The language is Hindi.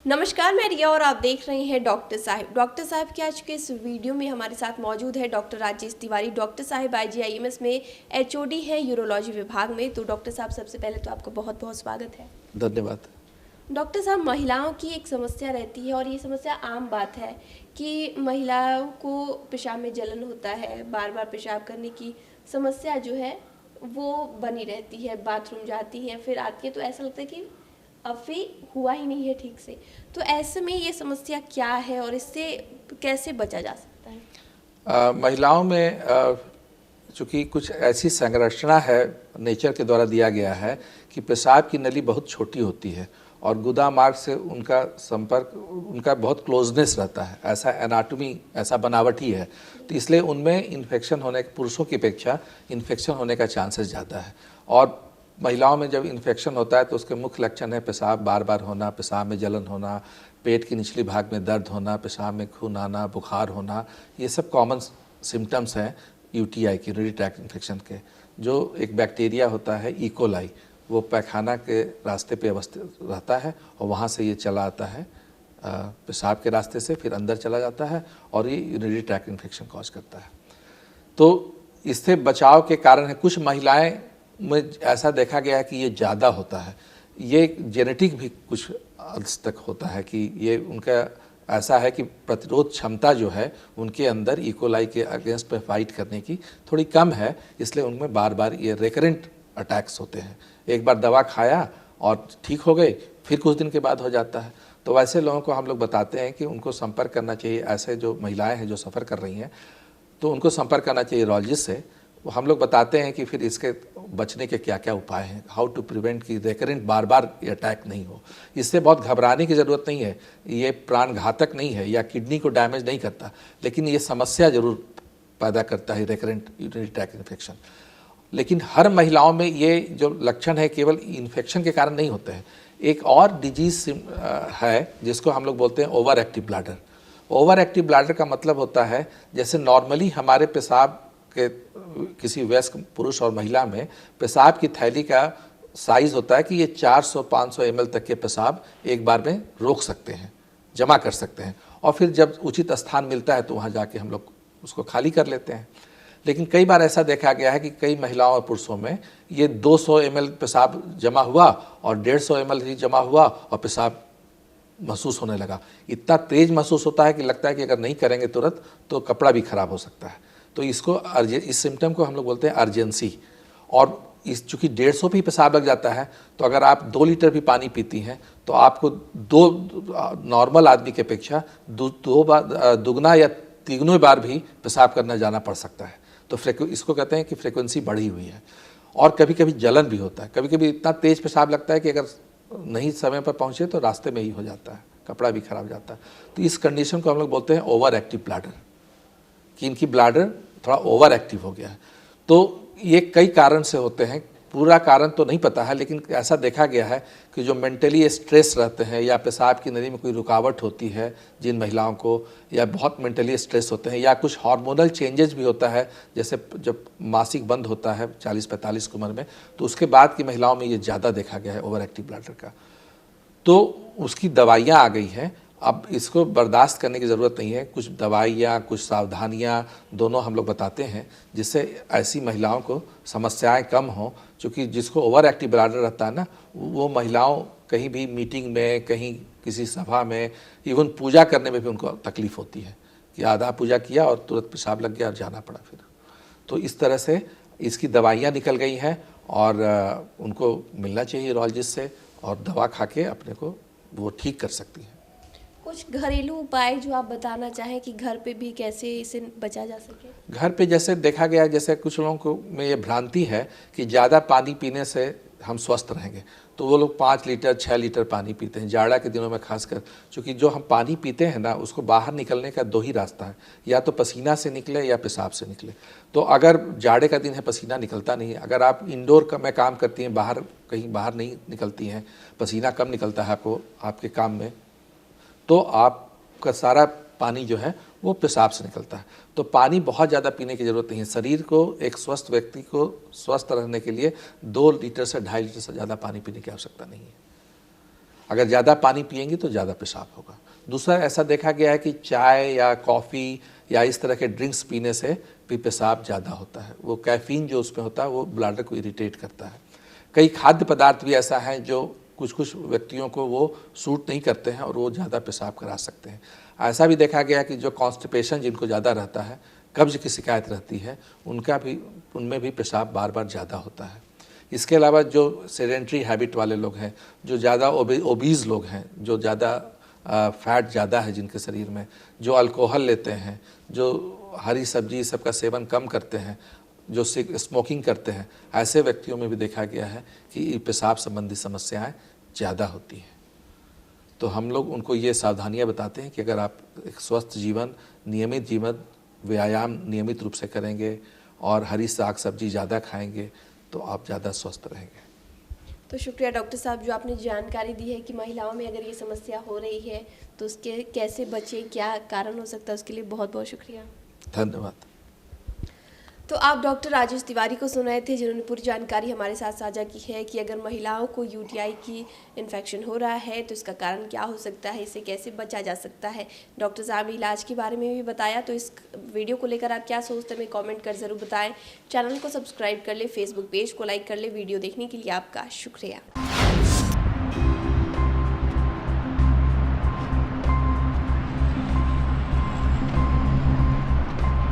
नमस्कार, मैं रिया और आप देख रहे हैं डॉक्टर साहिब। डॉक्टर साहिब के आज के इस वीडियो में हमारे साथ मौजूद है doctor Rajesh Tiwari. Doctor Sahib IGIMS में HOD है यूरोलॉजी विभाग में। तो डॉक्टर साहब, सबसे पहले तो आपका बहुत बहुत स्वागत है। धन्यवाद। डॉक्टर साहब, महिलाओं की एक समस्या रहती है और ये समस्या आम बात है कि महिलाओं को पेशाब में जलन होता है, बार बार पेशाब करने की समस्या जो है वो बनी रहती है। बाथरूम जाती है, फिर आती है तो ऐसा लगता है कि अभी हुआ ही नहीं है ठीक से। तो ऐसे में ये समस्या क्या है और इससे कैसे बचा जा सकता है? महिलाओं में चूँकि कुछ ऐसी संरचना है नेचर के द्वारा दिया गया है कि पेशाब की नली बहुत छोटी होती है और गुदा मार्ग से उनका संपर्क, उनका बहुत क्लोजनेस रहता है। ऐसा एनाटॉमी, ऐसा बनावट ही है। तो इसलिए उनमें इन्फेक्शन होने, पुरुषों की अपेक्षा इन्फेक्शन होने का चांसेस ज़्यादा है। और महिलाओं में जब इन्फेक्शन होता है तो उसके मुख्य लक्षण है पेशाब बार बार होना, पेशाब में जलन होना, पेट की निचली भाग में दर्द होना, पेशाब में खून आना, बुखार होना। ये सब कॉमन सिम्टम्स हैं UTI की, यूरिनरी ट्रैक्ट इन्फेक्शन के। जो एक बैक्टीरिया होता है E. coli, वो पैखाना के रास्ते पे अवस्थित रहता है और वहाँ से ये चला आता है पेशाब के रास्ते से, फिर अंदर चला जाता है और ये यूरिनरी ट्रैक्ट इन्फेक्शन कॉज करता है। तो इससे बचाव के कारण है, कुछ महिलाएं में ऐसा देखा गया है कि ये ज़्यादा होता है। ये जेनेटिक भी कुछ हद तक होता है कि ये उनका ऐसा है कि प्रतिरोध क्षमता जो है उनके अंदर E. coli के अगेंस्ट पे फाइट करने की थोड़ी कम है, इसलिए उनमें बार बार ये रिकरेंट अटैक्स होते हैं। एक बार दवा खाया और ठीक हो गए, फिर कुछ दिन के बाद हो जाता है। तो वैसे लोगों को हम लोग बताते हैं कि उनको संपर्क करना चाहिए। ऐसे जो महिलाएं हैं जो सफ़र कर रही हैं तो उनको संपर्क करना चाहिए यूरोलॉजिस्ट से। हम लोग बताते हैं कि फिर इसके बचने के क्या क्या उपाय हैं, हाउ टू प्रिवेंट कि रिकरेंट बार बार ये अटैक नहीं हो। इससे बहुत घबराने की ज़रूरत नहीं है। ये प्राण घातक नहीं है या किडनी को डैमेज नहीं करता, लेकिन ये समस्या ज़रूर पैदा करता है, रिकरेंट यूरिनरी ट्रैक्ट इन्फेक्शन। लेकिन हर महिलाओं में ये जो लक्षण है केवल इन्फेक्शन के कारण नहीं होते हैं। एक और डिजीज है जिसको हम लोग बोलते हैं over active bladder. Over active bladder का मतलब होता है जैसे नॉर्मली हमारे पेशाब के किसी वयस्क पुरुष और महिला में पेशाब की थैली का साइज़ होता है कि ये 400-500 ml तक के पेशाब एक बार में रोक सकते हैं, जमा कर सकते हैं, और फिर जब उचित स्थान मिलता है तो वहाँ जाके हम लोग उसको खाली कर लेते हैं। लेकिन कई बार ऐसा देखा गया है कि कई महिलाओं और पुरुषों में ये 200 ml पेशाब जमा हुआ और 150 ml ही जमा हुआ और पेशाब महसूस होने लगा। इतना तेज़ महसूस होता है कि लगता है कि अगर नहीं करेंगे तुरंत तो कपड़ा भी खराब हो सकता है। तो इसको इस सिम्टम को हम लोग बोलते हैं अर्जेंसी। और इस चूँकि 150 भी पेशाब लग जाता है तो अगर आप 2 लीटर भी पानी पीती हैं तो आपको नॉर्मल आदमी की अपेक्षा दो बार दुगना या तिगुने बार भी पेशाब करना जाना पड़ सकता है। तो इसको कहते हैं कि फ्रिक्वेंसी बढ़ी हुई है। और कभी कभी जलन भी होता है, कभी कभी इतना तेज़ पेशाब लगता है कि अगर नहीं समय पर पहुँचे तो रास्ते में ही हो जाता है, कपड़ा भी खराब जाता है। तो इस कंडीशन को हम लोग बोलते हैं ओवर एक्टिव ब्लैडर, कि इनकी ब्लैडर थोड़ा ओवर एक्टिव हो गया है। तो ये कई कारण से होते हैं, पूरा कारण तो नहीं पता है, लेकिन ऐसा देखा गया है कि जो मेंटली स्ट्रेस रहते हैं या पेशाब की नली में कोई रुकावट होती है जिन महिलाओं को, या बहुत मेंटली स्ट्रेस होते हैं, या कुछ हार्मोनल चेंजेस भी होता है, जैसे जब मासिक बंद होता है 40-45 की उम्र में, तो उसके बाद की महिलाओं में ये ज़्यादा देखा गया है ओवर एक्टिव ब्लैडर का। तो उसकी दवाइयाँ आ गई हैं। अब इसको बर्दाश्त करने की ज़रूरत नहीं है, कुछ दवाइयाँ, कुछ सावधानियाँ दोनों हम लोग बताते हैं जिससे ऐसी महिलाओं को समस्याएं कम हों। क्योंकि जिसको ओवर एक्टिव ब्लैडर रहता है ना, वो महिलाओं कहीं भी मीटिंग में, कहीं किसी सभा में, इवन पूजा करने में भी उनको तकलीफ़ होती है कि आधा पूजा किया और तुरंत पेशाब लग गया और जाना पड़ा फिर। तो इस तरह से इसकी दवाइयाँ निकल गई हैं और उनको मिलना चाहिए यूरोलॉजिस्ट से, और दवा खा के अपने को वो ठीक कर सकती हैं। कुछ घरेलू उपाय जो आप बताना चाहें कि घर पे भी कैसे इसे बचा जा सके? घर पे जैसे देखा गया, जैसे कुछ लोगों को में ये भ्रांति है कि ज़्यादा पानी पीने से हम स्वस्थ रहेंगे, तो वो लोग 5 लीटर 6 लीटर पानी पीते हैं जाड़ा के दिनों में खासकर। क्योंकि जो हम पानी पीते हैं ना, उसको बाहर निकलने का 2 ही रास्ता है, या तो पसीना से निकले या पेशाब से निकले। तो अगर जाड़े का दिन है, पसीना निकलता नहीं है, अगर आप इंडोर में काम करती हैं, बाहर कहीं बाहर नहीं निकलती हैं, पसीना कम निकलता है आपको आपके काम में, तो आपका सारा पानी जो है वो पेशाब से निकलता है। तो पानी बहुत ज़्यादा पीने की ज़रूरत नहीं है। शरीर को, एक स्वस्थ व्यक्ति को स्वस्थ रहने के लिए 2 लीटर से 2.5 लीटर से ज़्यादा पानी पीने की आवश्यकता नहीं है। अगर ज़्यादा पानी पिएंगी तो ज़्यादा पेशाब होगा। दूसरा ऐसा देखा गया है कि चाय या कॉफ़ी या इस तरह के ड्रिंक्स पीने से भी पेशाब ज़्यादा होता है। वो कैफ़ीन जो उसमें होता है वो ब्लैडर को इरिटेट करता है। कई खाद्य पदार्थ भी ऐसा है जो कुछ कुछ व्यक्तियों को वो सूट नहीं करते हैं और वो ज़्यादा पेशाब करा सकते हैं। ऐसा भी देखा गया कि जो कॉन्स्टिपेशन जिनको ज़्यादा रहता है, कब्ज़ की शिकायत रहती है, उनमें भी पेशाब बार बार ज़्यादा होता है। इसके अलावा जो सेडेंट्री हैबिट वाले लोग हैं, जो ज़्यादा ओबीज़ लोग हैं, जो ज़्यादा फैट ज़्यादा है जिनके शरीर में, जो अल्कोहल लेते हैं, जो हरी सब्जी सबका सेवन कम करते हैं, जो स्मोकिंग करते हैं, ऐसे व्यक्तियों में भी देखा गया है कि पेशाब संबंधी समस्याएं ज़्यादा होती हैं। तो हम लोग उनको ये सावधानियां बताते हैं कि अगर आप एक स्वस्थ जीवन, नियमित जीवन, व्यायाम नियमित रूप से करेंगे और हरी साग सब्जी ज़्यादा खाएंगे तो आप ज़्यादा स्वस्थ रहेंगे। तो शुक्रिया डॉक्टर साहब, जो आपने जानकारी दी है कि महिलाओं में अगर ये समस्या हो रही है तो उसके कैसे बचे, क्या कारण हो सकता है, उसके लिए बहुत बहुत शुक्रिया। धन्यवाद। तो आप डॉक्टर राजेश तिवारी को सुन रहे थे, जिन्होंने पूरी जानकारी हमारे साथ साझा की है कि अगर महिलाओं को यूटीआई की इन्फेक्शन हो रहा है तो इसका कारण क्या हो सकता है, इसे कैसे बचा जा सकता है। डॉक्टर साहब ने इलाज के बारे में भी बताया। तो इस वीडियो को लेकर आप क्या सोचते हैं, कमेंट कर ज़रूर बताएं। चैनल को सब्सक्राइब कर ले, फेसबुक पेज को लाइक कर ले। वीडियो देखने के लिए आपका शुक्रिया।